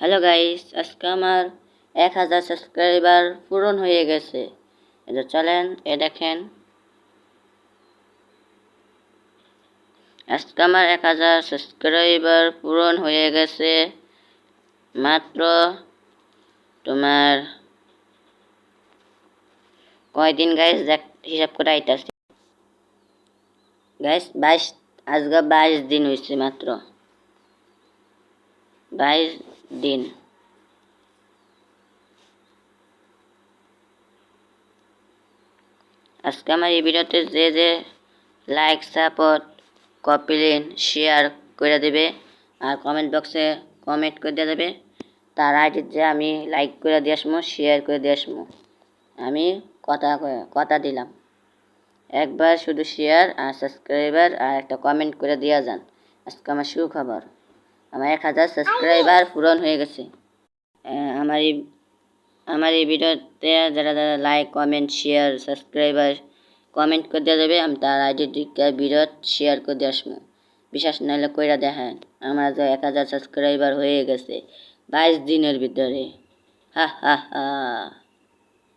Hello guys, আজকে আমার 1000 subscriber পূরণ হয়ে গেছে। এটা চলেন দেখেন। আজকে আমার 1000 সাবস্ক্রাইবার পূরণ হয়ে গেছে। মাত্র তোমার কয়দিন গাইস হিসাব করে আইতাছি গাইস। 22 আজকে 22 দিন হয়েছে, মাত্র 22 দিন। আজকে আমার এই ভিডিওতে যে like, support, copy link, share করে দেবে আর কমেন্ট বক্সে কমেন্ট করে দিয়ে দেবে, তার আইডিতে আমি লাইক করে দিয়ে আসবো, শেয়ার করে দিয়ে আসবো। আমি কথা দিলাম, একবার শুধু শেয়ার আর সাবস্ক্রাইবার আর একটা কমেন্ট করে দিয়ে যান। আজকে আমার সুখবর, আমার 1000 সাবস্ক্রাইবার পূরণ হয়ে গেছে। আমার এই ভিডিওতে যারা like, comment, share, subscriber, comment করে দিয়ে যাবে, আমি তার আইডি দিকে ভিডিও শেয়ার করে দিয়ে আসবো। বিশ্বাস নাহলে কইরা দেখেন, আমার যে 1000 সাবস্ক্রাইবার হয়ে গেছে 22 দিনের ভিতরে। হা হা হা।